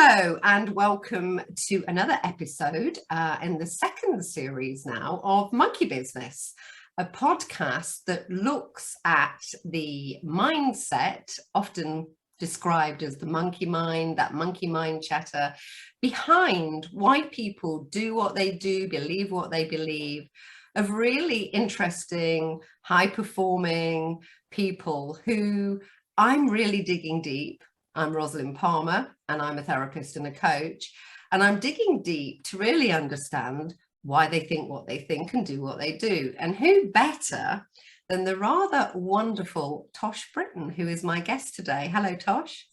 Hello and welcome to another episode in the second series now of Monkey Business, a podcast that looks at the mindset, often described as the monkey mind, that monkey mind chatter, behind why people do what they do, believe what they believe, of really interesting, high-performing people who I'm really digging deep. I'm Rosalind Palmer, and I'm a therapist and a coach, and I'm digging deep to really understand why they think what they think and do what they do. And who better than the rather wonderful Tosh Brittan, who is my guest today. Hello, Tosh.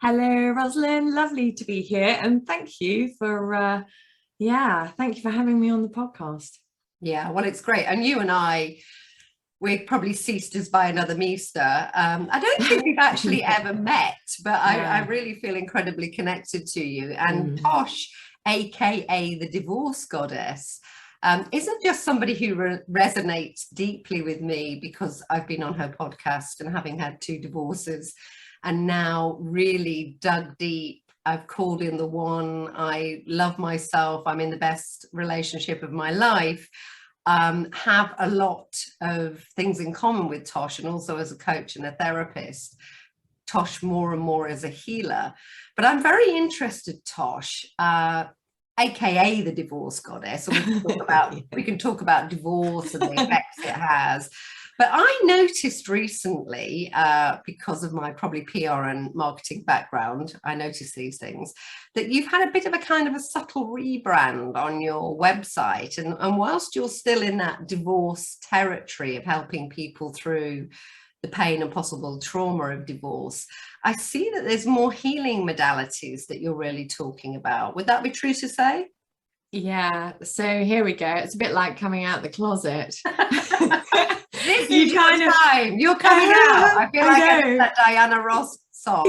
Hello, Rosalind. Lovely to be here, and thank you for having me on the podcast. Yeah, well, it's great. And you and we're probably ceased as by another Meester. I don't think we've actually ever met, but I really feel incredibly connected to you. And Tosh, aka the divorce goddess, isn't just somebody who resonates deeply with me because I've been on her podcast and having had 2 divorces and now really dug deep. I've called in the one. I love myself. I'm in the best relationship of my life. Have a lot of things in common with Tosh, and also as a coach and a therapist. Tosh more and more as a healer. But I'm very interested, Tosh, aka the divorce goddess. And we can talk about divorce and the effects it has. But I noticed recently, because of my probably PR and marketing background, I noticed these things, that you've had a bit of a kind of a subtle rebrand on your website. And whilst you're still in that divorce territory of helping people through the pain and possible trauma of divorce, I see that there's more healing modalities that you're really talking about. Would that be true to say? Yeah, so here we go. It's a bit like coming out the closet. This is your time. You're coming out. I feel like it's that Diana Ross song.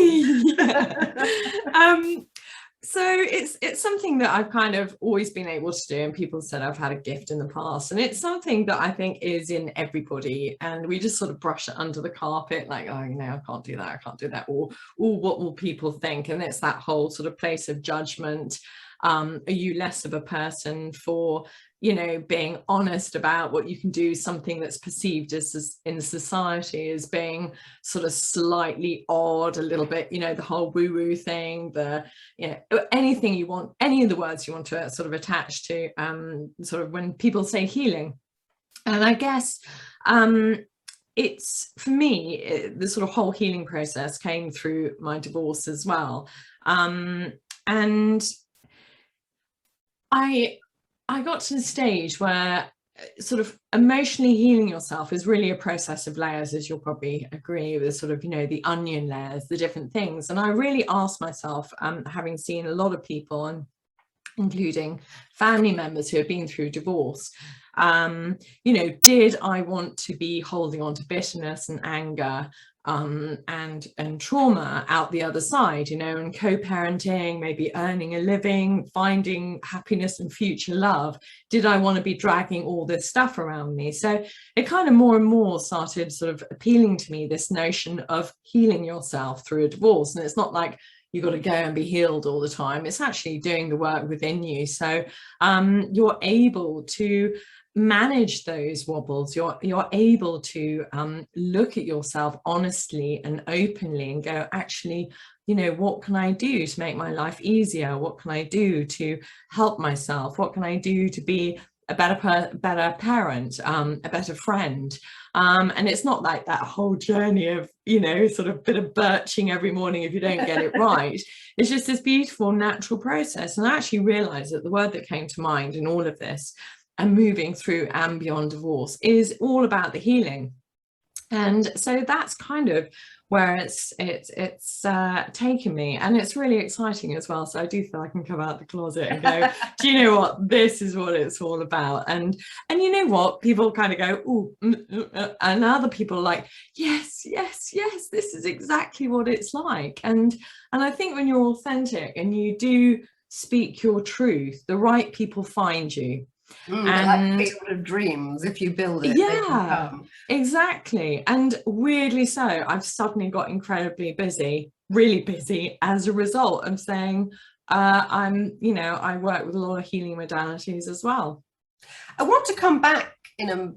So it's something that I've kind of always been able to do, and people said I've had a gift in the past, and it's something that I think is in everybody, and we just sort of brush it under the carpet like, oh, you know, I can't do that, or what will people think? And it's that whole sort of place of judgment. Are you less of a person for, you know, being honest about what you can do, something that's perceived as in society as being sort of slightly odd, a little bit, you know, the whole woo-woo thing, anything you want, any of the words you want to sort of attach to sort of when people say healing. And I guess it's, for me, the sort of whole healing process came through my divorce as well. And I got to the stage where sort of emotionally healing yourself is really a process of layers, as you'll probably agree with, sort of, you know, the onion layers, the different things. And I really asked myself, having seen a lot of people, and including family members who have been through divorce, you know, did I want to be holding on to bitterness and anger and trauma out the other side, you know, and co-parenting, maybe earning a living, finding happiness and future love? Did I want to be dragging all this stuff around me? So it kind of more and more started sort of appealing to me, this notion of healing yourself through a divorce. And it's not like you've got to go and be healed all the time. It's actually doing the work within you. So you're able to manage those wobbles. You're able to look at yourself honestly and openly and go, actually, you know, what can I do to make my life easier? What can I do to help myself? What can I do to be a better parent, a better friend? And it's not like that whole journey of, you know, sort of bit of birching every morning if you don't get it right. It's just this beautiful natural process. And I actually realized that the word that came to mind in all of this and moving through and beyond divorce is all about the healing. And so that's kind of where it's taken me, and it's really exciting as well. So I do feel I can come out the closet and go, do you know what, this is what it's all about? And you know what, people kind of go, oh, and other people are like, yes, this is exactly what it's like. And I think when you're authentic and you do speak your truth, the right people find you. And like Field of Dreams, if you build it, they can come. Exactly. And weirdly so, I've suddenly got incredibly busy, really busy, as a result of saying, I work with a lot of healing modalities as well. I want to come back in a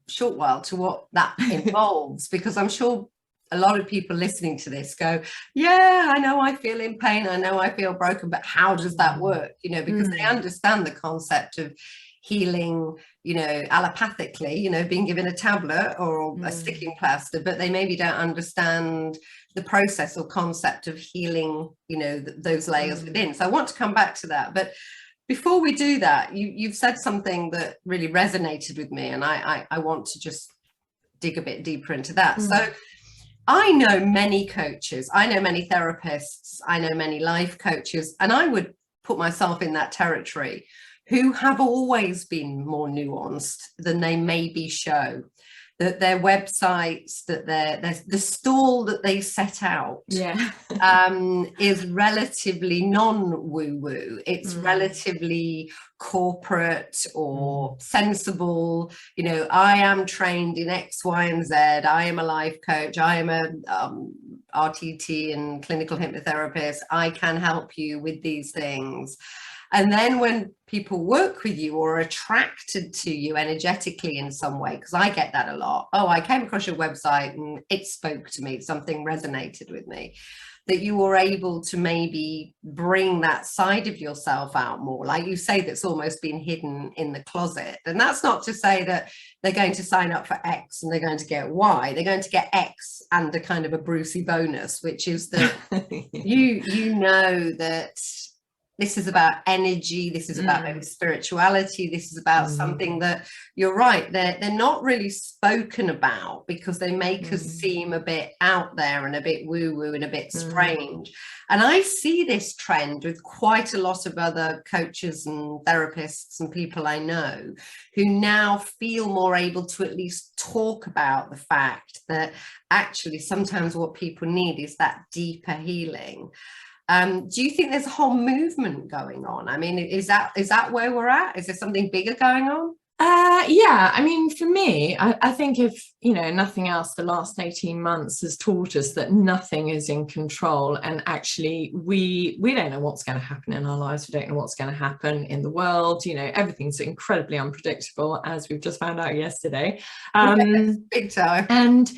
short while to what that involves, because I'm sure a lot of people listening to this go, yeah, I know I feel in pain, I know I feel broken, but how does that work? Because they understand the concept of healing, allopathically, being given a tablet or a sticking plaster, but they maybe don't understand the process or concept of healing, those layers within. So I want to come back to that. But before we do that, you've said something that really resonated with me, and I want to just dig a bit deeper into that. So I know many coaches, I know many therapists, I know many life coaches, and I would put myself in that territory, who have always been more nuanced than they maybe show. That their websites, that the stall that they set out is relatively non-woo-woo. It's relatively corporate or sensible. I am trained in X, Y, and Z. I am a life coach. I am a RTT and clinical hypnotherapist. I can help you with these things. And then when people work with you or are attracted to you energetically in some way, because I get that a lot. Oh, I came across your website and it spoke to me, something resonated with me, that you were able to maybe bring that side of yourself out more. Like you say, that's almost been hidden in the closet. And that's not to say that they're going to sign up for X and they're going to get Y. They're going to get X and a kind of a Brucey bonus, which is that you know that this is about energy, this is about maybe spirituality, this is about something that, you're right, they're not really spoken about because they make us seem a bit out there and a bit woo-woo and a bit strange. And I see this trend with quite a lot of other coaches and therapists and people I know who now feel more able to at least talk about the fact that actually sometimes what people need is that deeper healing. Do you think there's a whole movement going on? I mean, is that where we're at? Is there something bigger going on? Yeah, I mean, for me, I think if, nothing else, the last 18 months has taught us that nothing is in control. And actually, we don't know what's going to happen in our lives. We don't know what's going to happen in the world. Everything's incredibly unpredictable, as we've just found out yesterday. Yes, big time. And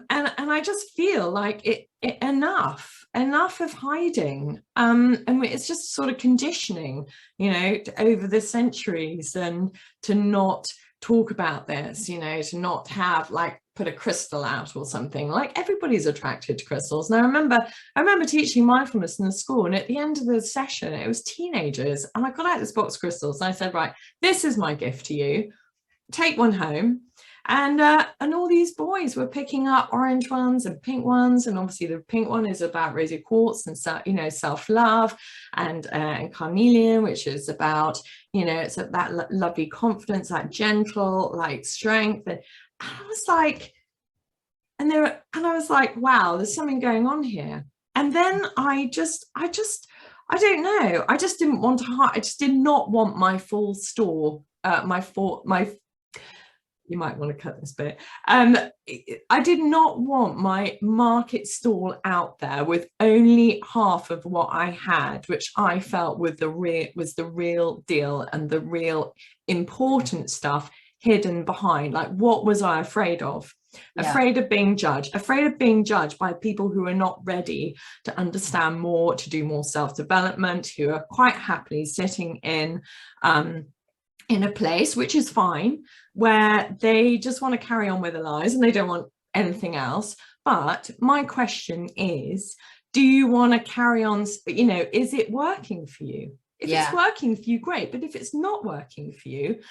I just feel like enough of hiding, and it's just sort of conditioning, over the centuries, and to not talk about this, to not have, like, put a crystal out or something. Like, everybody's attracted to crystals. And I remember teaching mindfulness in the school, and at the end of the session, it was teenagers, and I got out this box of crystals and I said, right, this is my gift to you, take one home. And all these boys were picking up orange ones and pink ones, and obviously the pink one is about rosy quartz and self-love, and carnelian, which is about it's that lovely confidence, that gentle, like, strength. And I was like, wow, there's something going on here. And then I don't know, I just didn't want to hide. I just did not want my full store, you might want to cut this bit. I did not want my market stall out there with only half of what I had, which I felt was the real deal and the real important stuff hidden behind. Like, what was I afraid of? Yeah. Afraid of being judged by people who are not ready to understand more, to do more self-development, who are quite happily sitting in a place, which is fine, where they just want to carry on with their lives and they don't want anything else. But my question is, do you want to carry on, is it working for you? If it's working for you, great. But if it's not working for you,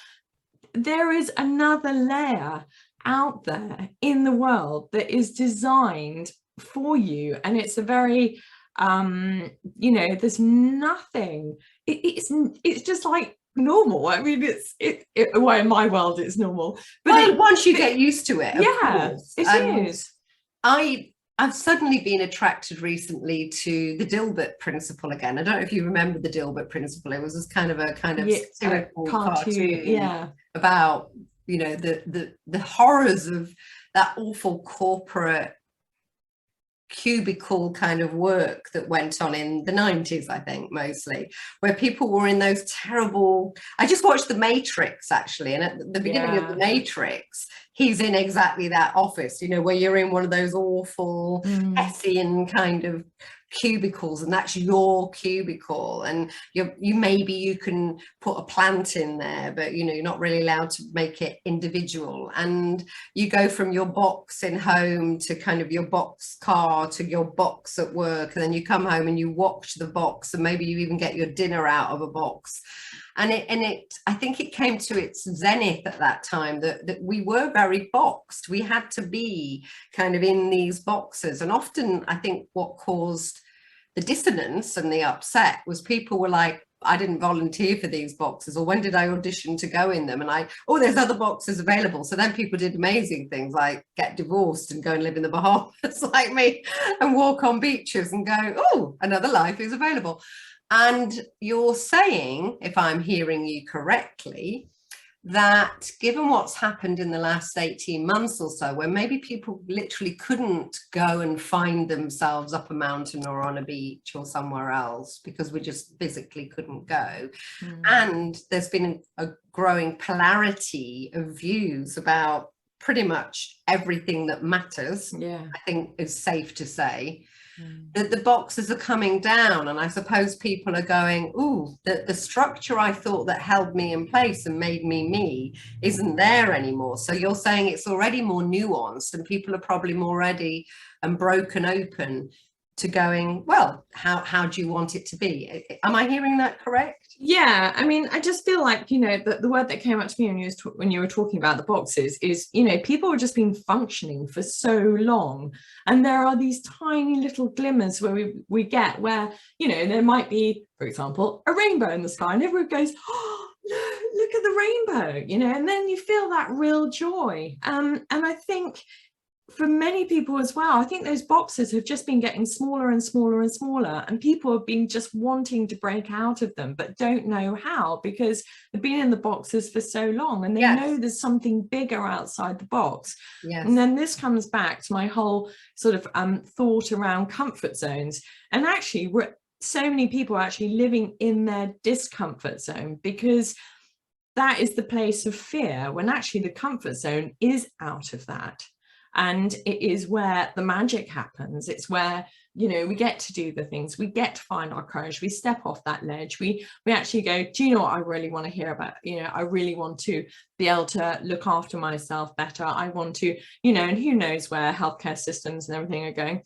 there is another layer out there in the world that is designed for you. And it's a very, there's nothing, it's just like normal. I mean, well, in my world it's normal, but once you get used to it, yeah, it is. I've suddenly been attracted recently to the Dilbert Principle again. I don't know if you remember the Dilbert Principle. It was this kind of satirical cartoon about the horrors of that awful corporate cubicle kind of work that went on in the 90s, I think, mostly, where people were in those terrible, I just watched The Matrix, actually, and at the beginning of The Matrix, he's in exactly that office, you know, where you're in one of those awful Hessian kind of cubicles, and that's your cubicle, and you maybe you can put a plant in there, but you know, you're not really allowed to make it individual, and you go from your box in home to kind of your box car to your box at work, and then you come home and you watch the box, and maybe you even get your dinner out of a box. And it I think it came to its zenith at that time, that we were very boxed. We had to be kind of in these boxes. And often I think what caused the dissonance and the upset was people were like, I didn't volunteer for these boxes, or when did I audition to go in them? And oh, there's other boxes available. So then people did amazing things like get divorced and go and live in the Bahamas like me, and walk on beaches and go, oh, another life is available. And you're saying, if I'm hearing you correctly, that given what's happened in the last 18 months or so, where maybe people literally couldn't go and find themselves up a mountain or on a beach or somewhere else because we just physically couldn't go. And there's been a growing polarity of views about pretty much everything that matters, I think is safe to say. That the boxes are coming down, and I suppose people are going, ooh, the structure I thought that held me in place and made me isn't there anymore. So you're saying it's already more nuanced, and people are probably more ready and broken open to going, well, how do you want it to be? Am I hearing that correct? Yeah, I mean, I just feel like, you know, the word that came up to me when you were talking about the boxes is, you know, people have just been functioning for so long, and there are these tiny little glimmers where we get where, you know, there might be, for example, a rainbow in the sky, and everyone goes, oh, look at the rainbow, you know, and then you feel that real joy. And I think for many people as well, I think those boxes have just been getting smaller and smaller and smaller, and people have been just wanting to break out of them but don't know how, because they've been in the boxes for so long, and they know there's something bigger outside the box. And then this comes back to my whole sort of thought around comfort zones, and actually so many people are actually living in their discomfort zone, because that is the place of fear, when actually the comfort zone is out of that. And it is where the magic happens. It's where, you know, we get to do the things, we get to find our courage, we step off that ledge, we actually go, do you know what I really want to hear about? You know, I really want to be able to look after myself better. I want to, you know, and who knows where healthcare systems and everything are going.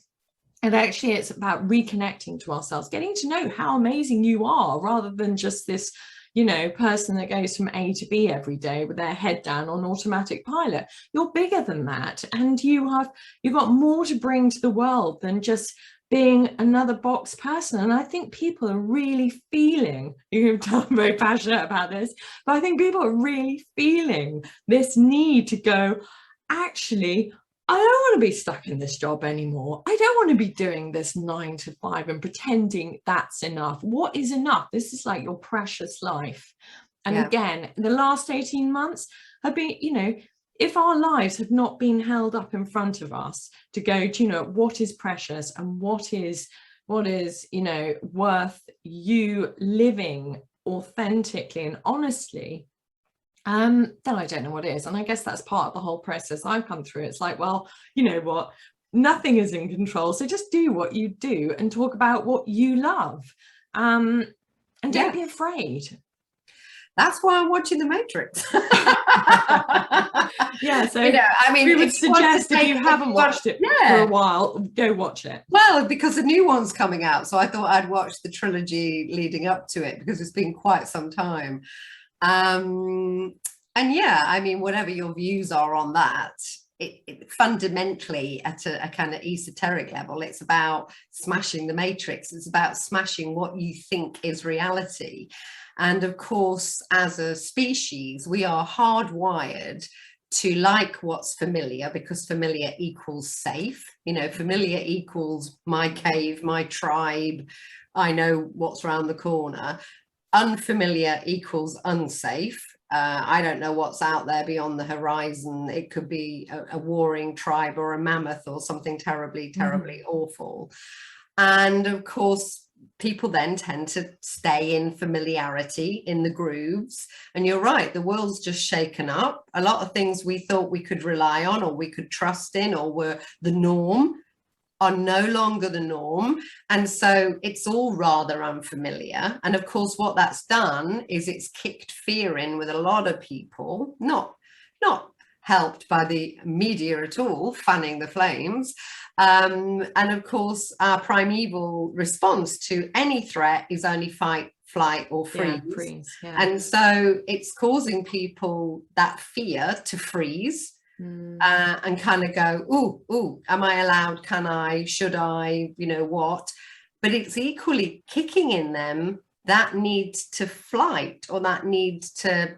And actually, it's about reconnecting to ourselves, getting to know how amazing you are, rather than just this, you know, person that goes from A to B every day with their head down on automatic pilot. You're bigger than that, and you've got more to bring to the world than just being another box person. And I think people are really feeling, you can tell I'm very passionate about this, but I think people are really feeling this need to go, actually, I don't want to be stuck in this job anymore. I don't want to be doing this 9 to 5 and pretending that's enough. What is enough? This is like your precious life. And again, the last 18 months have been, you know, if our lives have not been held up in front of us to go, do you know, what is precious and what is, you know, worth you living authentically and honestly, then I don't know what is. And I guess that's part of the whole process I've come through. It's like, well, you know what, nothing is in control, so just do what you do and talk about what you love, and don't be afraid. That's why I'm watching The Matrix. So you know, I mean, we would suggest if you haven't watched it for a while, go watch it. Well, because the new one's coming out, so I thought I'd watch the trilogy leading up to it, because it's been quite some time. And yeah, I mean, whatever your views are on that, it fundamentally at a kind of esoteric level, it's about smashing the matrix. It's about smashing what you think is reality. And of course, as a species, we are hardwired to like what's familiar, because familiar equals safe. You know, familiar equals my cave, my tribe, I know what's around the corner. Unfamiliar equals unsafe. I don't know what's out there beyond the horizon. It could be a warring tribe or a mammoth or something terribly, terribly awful. And of course, people then tend to stay in familiarity, in the grooves. And you're right, the world's just shaken up. A lot of things we thought we could rely on or we could trust in or were the norm are no longer the norm. And so it's all rather unfamiliar. And of course, what that's done is it's kicked fear in with a lot of people, not helped by the media at all, fanning the flames. And of course, our primeval response to any threat is only fight, flight, or freeze. And so it's causing people that fear to freeze. And kind of go, ooh, am I allowed? Can I? Should I? You know what? But it's equally kicking in them that need to flight, or that need to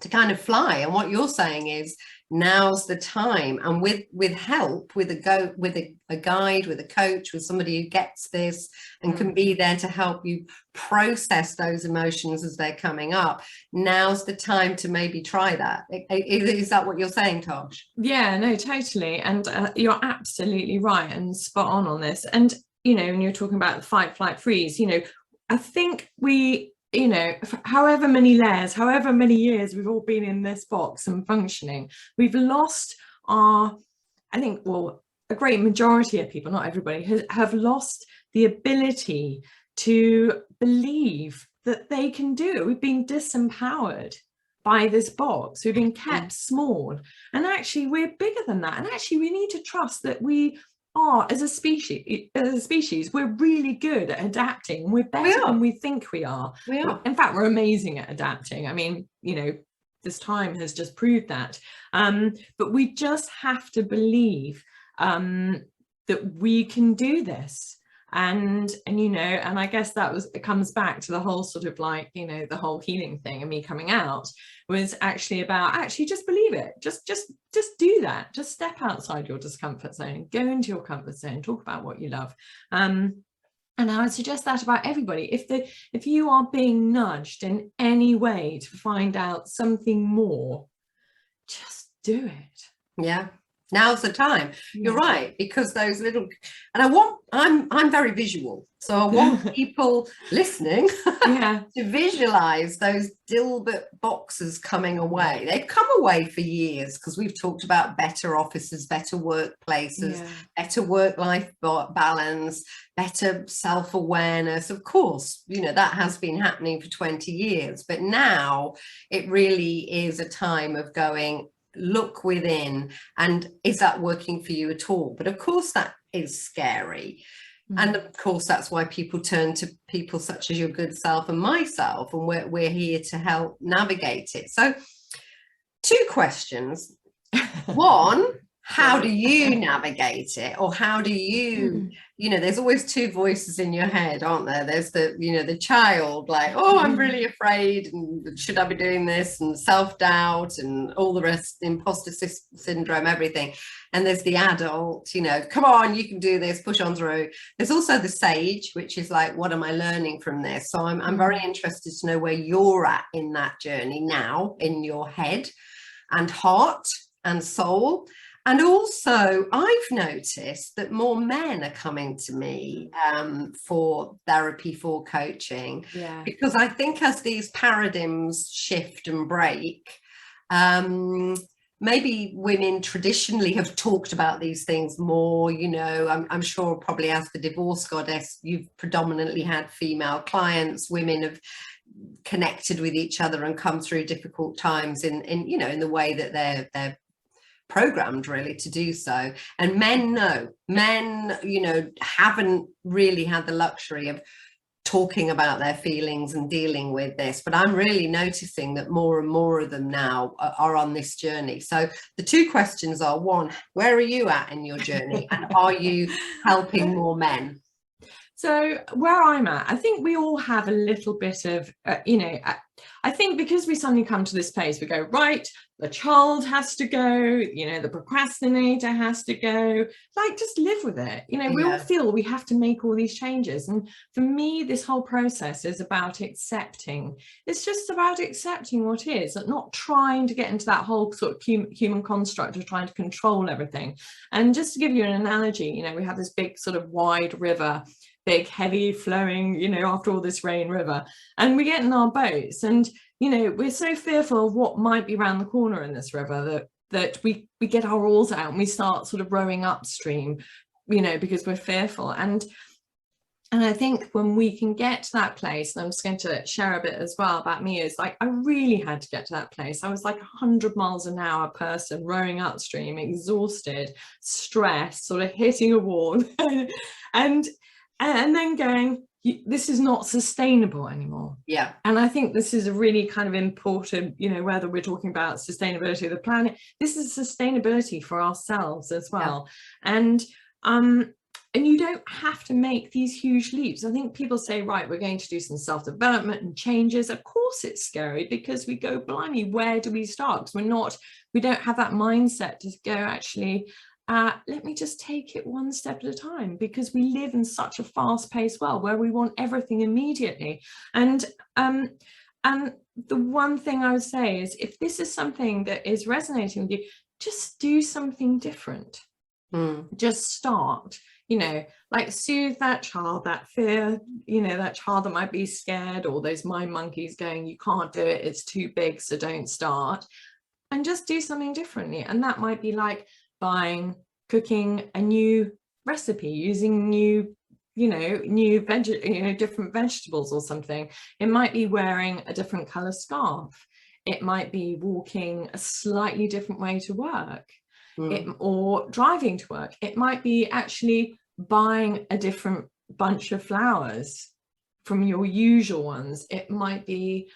kind of fly. And what you're saying is, now's the time. And with help, with a guide, with a coach, with somebody who gets this and can be there to help you process those emotions as they're coming up, now's the time to maybe try that. Is that what you're saying, Tosh? Yeah, no, totally. And you're absolutely right and spot on this. And, you know, when you're talking about the fight, flight, freeze, you know, I think we, you know, however many layers, however many years we've all been in this box and functioning, we've lost our, I think, well, a great majority of people, not everybody, have lost the ability to believe that they can do it. We've been disempowered by this box. We've been kept small. And actually, we're bigger than that. And actually, we need to trust that we are, as a species, we're really good at adapting. We're better than we think we are. In fact, we're amazing at adapting. I mean, you know, this time has just proved that. But we just have to believe that we can do this. And you know, and I guess it comes back to the whole sort of like, you know, the whole healing thing and me coming out was actually about just believe it, just do that, just step outside your discomfort zone, go into your comfort zone, talk about what you love. And I would suggest that about everybody. If you are being nudged in any way to find out something more, just do it. Yeah. Now's the time. You're right, because those little, and I'm very visual, so I want people listening to visualize those Dilbert boxes coming away. They've come away for years because we've talked about better offices, better workplaces, better work-life balance, better self-awareness. Of course, you know, that has been happening for 20 years, but now it really is a time of going, look within, and is that working for you at all? But of course that is scary. And of course that's why people turn to people such as your good self and myself, and we're here to help navigate it. So 2 questions. One, how do you navigate it? Or how do you, you know, there's always 2 voices in your head, aren't there? There's the, you know, the child, like, oh, I'm really afraid, and should I be doing this, and self-doubt and all the rest, imposter syndrome, everything. And there's the adult, you know, come on, you can do this, push on through. There's also the sage, which is like, what am I learning from this? So I'm very interested to know where you're at in that journey now, in your head and heart and soul. And also, I've noticed that more men are coming to me for therapy, for coaching, because I think as these paradigms shift and break, maybe women traditionally have talked about these things more, you know, I'm sure probably as the divorce goddess, you've predominantly had female clients. Women have connected with each other and come through difficult times in you know, in the way that they're programmed really to do so. And men, you know, haven't really had the luxury of talking about their feelings and dealing with this, but I'm really noticing that more and more of them now are on this journey. So the 2 questions are, 1, where are you at in your journey, and are you helping more men? So where I'm at, I think we all have a little bit of, I think because we suddenly come to this place, we go, right, the child has to go, the procrastinator has to go, like, just live with it. We all feel we have to make all these changes. And for me, this whole process is about accepting. It's just about accepting what is, and not trying to get into that whole sort of human construct of trying to control everything. And just to give you an analogy, we have this big sort of wide river, big, heavy flowing, after all this rain river, and we get in our boats, and we're so fearful of what might be around the corner in this river that we get our oars out and we start sort of rowing upstream, because we're fearful. And I think when we can get to that place, and I'm just going to share a bit as well about me, is like, I really had to get to that place. I was like 100 miles an hour person rowing upstream, exhausted, stressed, sort of hitting a wall, and then going, this is not sustainable anymore. Yeah. And I think this is a really kind of important, whether we're talking about sustainability of the planet, this is sustainability for ourselves as well. Yeah. And you don't have to make these huge leaps. I think people say, right, we're going to do some self-development and changes. Of course it's scary, because we go, blimey, where do we start? Because we don't have that mindset to go, actually, let me just take it one step at a time, because we live in such a fast-paced world where we want everything immediately. And the one thing I would say is, if this is something that is resonating with you, just do something different. Just start, like, soothe that child, that fear, that child that might be scared, or those mind monkeys going, you can't do it, it's too big, so don't start, and just do something differently. And that might be like cooking a new recipe, using different vegetables or something. It might be wearing a different color scarf. It might be walking a slightly different way to work, or driving to work. It might be actually buying a different bunch of flowers from your usual ones. It might be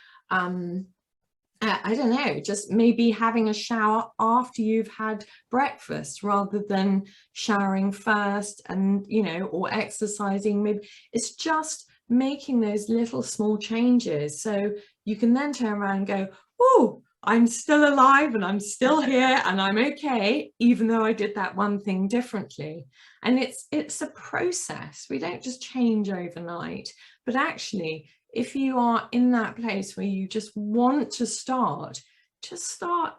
I don't know, just maybe having a shower after you've had breakfast rather than showering first, and or exercising. Maybe it's just making those little small changes, so you can then turn around and go, oh, I'm still alive and I'm still here and I'm okay, even though I did that one thing differently. And it's a process. We don't just change overnight, but actually, if you are in that place where you just want to start, just start,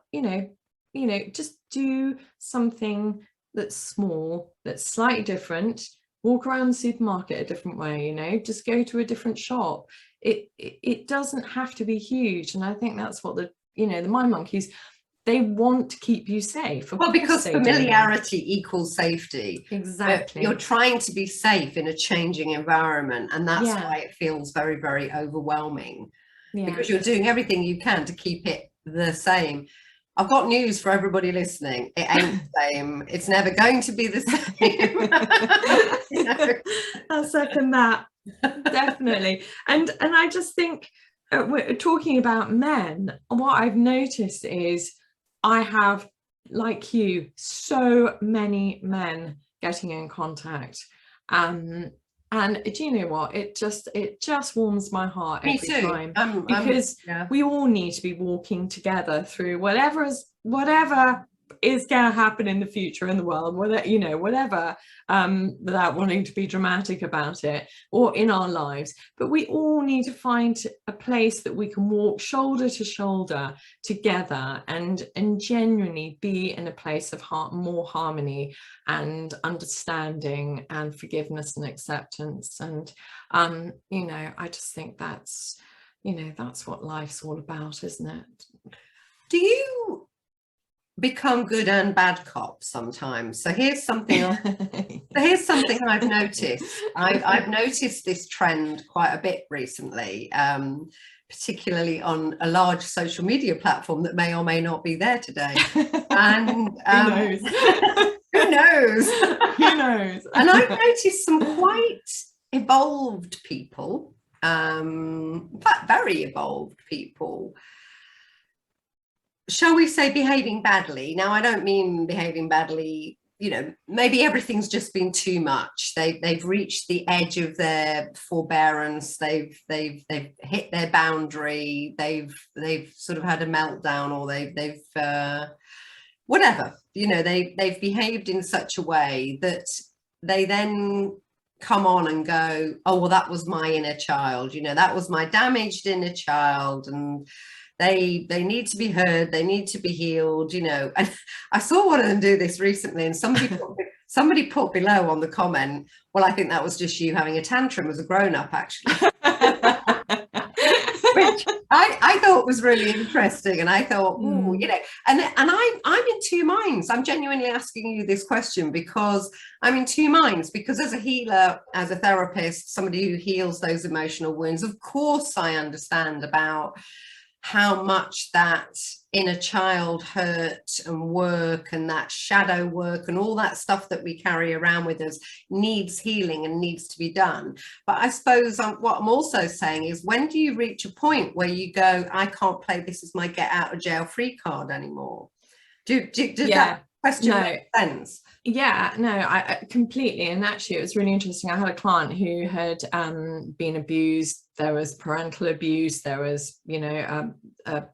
just do something that's small, that's slightly different. Walk around the supermarket a different way, just go to a different shop. It doesn't have to be huge. And I think that's what the mind monkeys, they want to keep you safe. Well, because familiarity equals safety. Exactly. You're trying to be safe in a changing environment, and that's why it feels very, very overwhelming, because you're doing everything you can to keep it the same. I've got news for everybody listening. It ain't the same. It's never going to be the same. I second that. Definitely. And I just think, we're talking about men, what I've noticed is I have, like you, so many men getting in contact, and do you know what, it just warms my heart every time, because we all need to be walking together through whatever is going to happen in the future in the world, whatever, without wanting to be dramatic about it, or in our lives. But we all need to find a place that we can walk shoulder to shoulder together, and genuinely be in a place of more harmony and understanding and forgiveness and acceptance. And I just think that's what life's all about, isn't it? Do you become good and bad cop sometimes? So here's something I've noticed. I've noticed this trend quite a bit recently, particularly on a large social media platform that may or may not be there today. And who knows? And I've noticed some quite evolved people, in fact, very evolved people, shall we say, behaving badly. Now, I don't mean behaving badly you know, maybe everything's just been too much. They've reached the edge of their forbearance. They've hit their boundary. They've sort of had a meltdown, or they've whatever, you know, they've behaved in such a way that they then come on and go, oh, well, that was my inner child, you know, that was my damaged inner child, and they need to be heard, they need to be healed, you know. And I saw one of them do this recently, and somebody put below on the comment, well, I think that was just you having a tantrum as a grown-up, actually. Which I thought was really interesting, and I thought, oh, you know, and I'm in two minds. I'm genuinely asking you this question because I'm in two minds, because as a healer, as a therapist, somebody who heals those emotional wounds, of course I understand about how much that inner child hurt and work, and that shadow work and all that stuff that we carry around with us needs healing and needs to be done. But I suppose what I'm also saying is, when do you reach a point where you go, I can't play this as my get out of jail free card anymore? Does that question make sense? Yeah, no, I completely. And actually, it was really interesting. I had a client who had been abused. There was parental abuse. There was, you know, a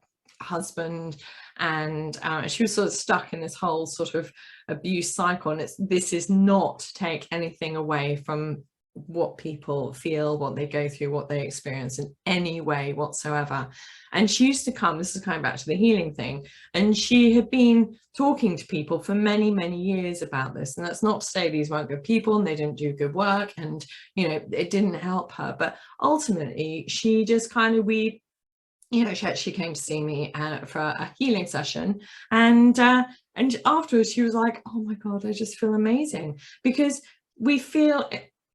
husband, and she was sort of stuck in this whole sort of abuse cycle. And this is not to take anything away from what people feel, what they go through, what they experience in any way whatsoever. And she used to come, this is coming back to the healing thing, and she had been talking to people for many, many years about this. And that's not to say these weren't good people and they didn't do good work, and, you know, it didn't help her. But ultimately, she just kind of, you know, she actually came to see me for a healing session, and afterwards she was like, oh my God, I just feel amazing. Because we feel,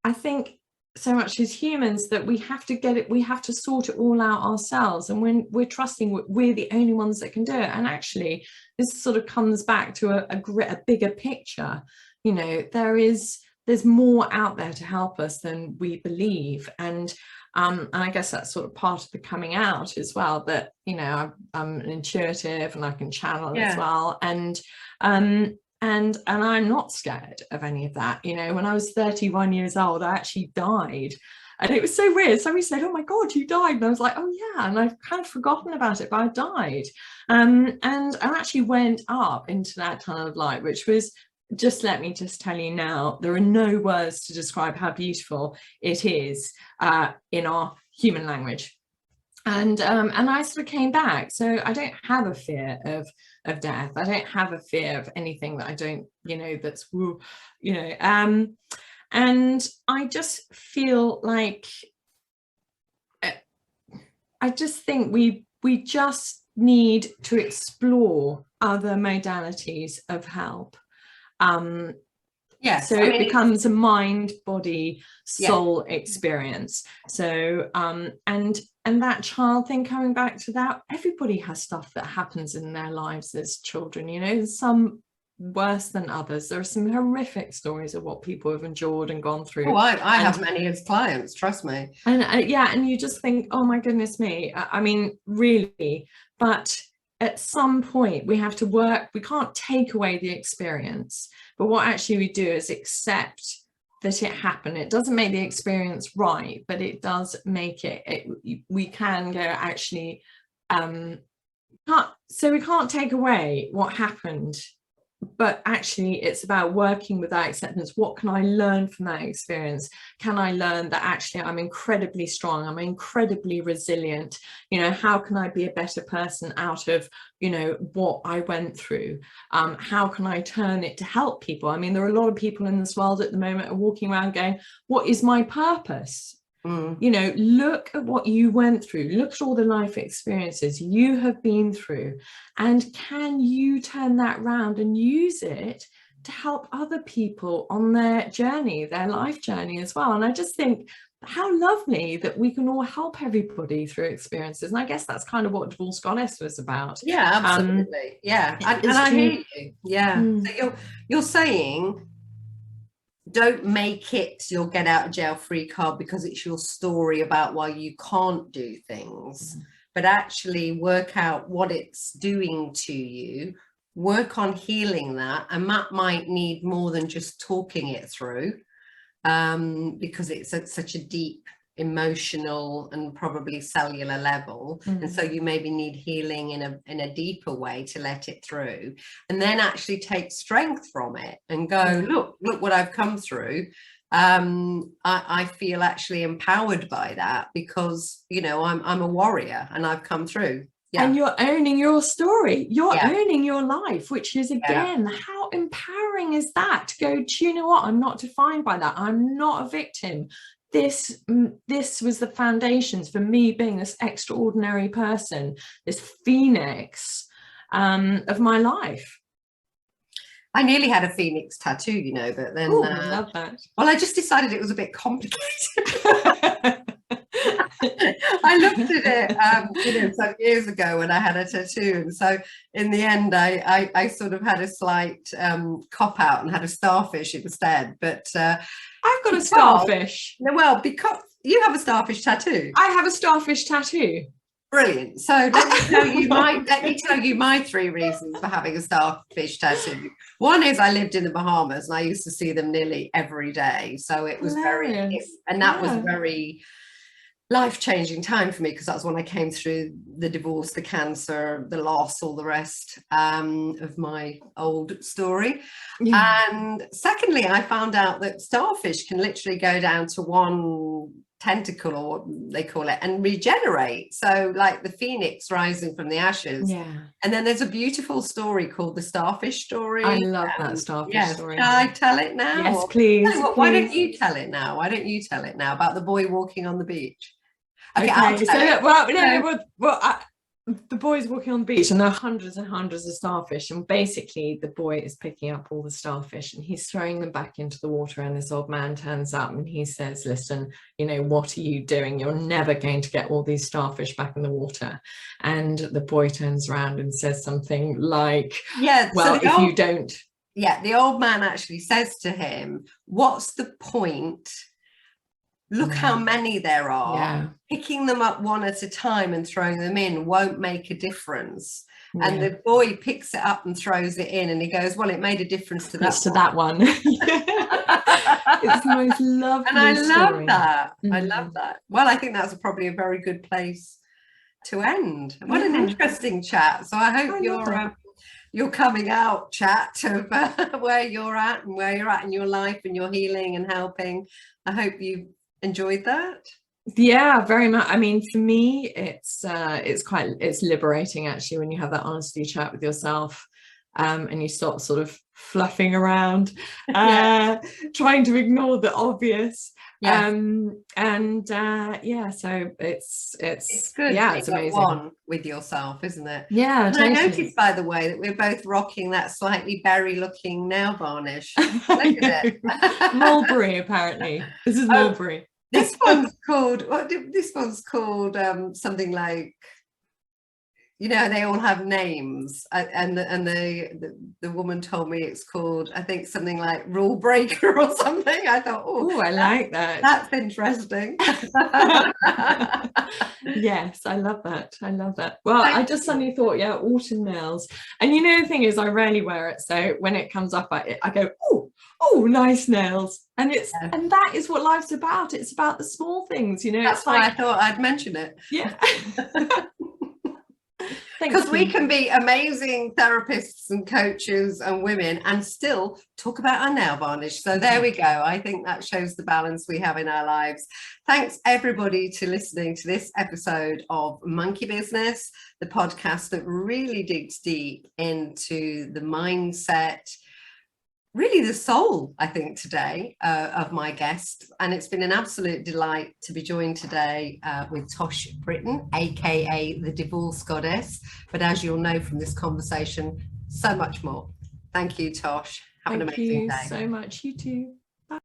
I think, so much as humans, that we have to get it, we have to sort it all out ourselves. And when we're trusting we're the only ones that can do it. And actually, this sort of comes back to a bigger picture. You know, there's more out there to help us than we believe. And I guess that's sort of part of the coming out as well, that, you know, I'm an intuitive and I can channel as well. And I'm not scared of any of that. You know, when I was 31 years old, I actually died. And it was so weird. Somebody said, oh my God, you died. And I was like, oh yeah. And I've kind of forgotten about it, but I died. And I actually went up into that tunnel of light, which was, just let me just tell you now, there are no words to describe how beautiful it is in our human language. And I sort of came back. So I don't have a fear of death. I don't have a fear of anything that I don't, you know, that's, you know, and I just feel like, I just think we just need to explore other modalities of help. Yes, so it becomes a mind, body, soul experience. So and that child thing, coming back to that, everybody has stuff that happens in their lives as children, you know, some worse than others. There are some horrific stories of what people have endured and gone through. Oh, I have many as clients, trust me. And and you just think, oh my goodness me, I mean, really. But at some point we have to work, we can't take away the experience, but what actually we do is accept that it happened. It doesn't make the experience right, but it does make we can go, actually, so we can't take away what happened, but actually it's about working with that acceptance. What can I learn from that experience? Can I learn that actually I'm incredibly strong, I'm incredibly resilient? You know, how can I be a better person out of, you know, what I went through? How can I turn it to help people? I mean, there are a lot of people in this world at the moment are walking around going, what is my purpose? You know, look at what you went through, look at all the life experiences you have been through, and can you turn that round and use it to help other people on their journey, their life journey as well? And I just think how lovely that we can all help everybody through experiences. And I guess that's kind of what Divorce Goddess was about. Yeah, absolutely. And I hear you. So you're saying, don't make it your get out of jail free card because it's your story about why you can't do things, but actually work out what it's doing to you, work on healing that, and that might need more than just talking it through, because it's at such a deep emotional and probably cellular level, and so you maybe need healing in a deeper way to let it through, and then actually take strength from it and go, look what I've come through. I feel actually empowered by that, because you know I'm a warrior and I've come through. And you're owning your story, you're owning your life, which is, again, how empowering is that, to go, do you know what, I'm not defined by that, I'm not a victim. This was the foundations for me being this extraordinary person, this phoenix of my life. I nearly had a phoenix tattoo, you know, but then I love that. Well, I just decided it was a bit complicated. I looked at it, you know, some years ago when I had a tattoo, and so in the end, I sort of had a slight cop out and had a starfish instead. But I've got a starfish. Well, because you have a starfish tattoo. I have a starfish tattoo. Brilliant. So let me tell you my 3 reasons for having a starfish tattoo. One is I lived in the Bahamas and I used to see them nearly every day. So it was that was very life-changing time for me, because that's when I came through the divorce, the cancer, the loss, all the rest of my old story. And secondly, I found out that starfish can literally go down to 1 tentacle, or what they call it, and regenerate. So like the phoenix rising from the ashes. And then there's a beautiful story called the Starfish story. I love that starfish story. Can I tell it now? Yes, please. Why don't you tell it now? Why don't you tell it now about the boy walking on the beach? Okay, the boy's walking on the beach and there are hundreds and hundreds of starfish, and basically the boy is picking up all the starfish and he's throwing them back into the water, and this old man turns up and he says, listen, you know, what are you doing? You're never going to get all these starfish back in the water. And the boy turns around and says something like, you don't. The old man actually says to him, what's the point? Look how many there are. Picking them up one at a time and throwing them in won't make a difference. And the boy picks it up and throws it in, and he goes, well, it made a difference to that one. It's the most lovely and I love story. that. I love that. Well, I think that's probably a very good place to end. What an interesting chat. So I hope your coming out chat of where you're at and where you're at in your life and your healing and helping. I hope you enjoyed that. Very much. I mean, for me, it's liberating actually when you have that honesty chat with yourself, and you stop sort of fluffing around, trying to ignore the obvious. So it's good. It's amazing. One with yourself, isn't it? And I noticed, by the way, that we're both rocking that slightly berry-looking nail varnish. Look at it. Mulberry, apparently. This is mulberry. This one's called something like, you know, they all have names, and the woman told me it's called, I think, something like Rule Breaker or something. I thought, I like that. That's interesting. Yes, I love that. Well, I just suddenly thought, autumn nails. And you know, the thing is, I rarely wear it, so when it comes up, I go, oh, nice nails. And and that is what life's about. It's about the small things, you know. That's why I thought I'd mention it. Because we can be amazing therapists and coaches and women and still talk about our nail varnish. So there we go. I think that shows the balance we have in our lives. Thanks everybody to listening to this episode of Monkey Business, the podcast that really digs deep into the mindset, really the soul, I think, today of my guest. And it's been an absolute delight to be joined today with Tosh Brittan, aka the Divorce Goddess. But as you'll know from this conversation, so much more. Thank you, Tosh. Have an amazing day. Thank you so much. You too.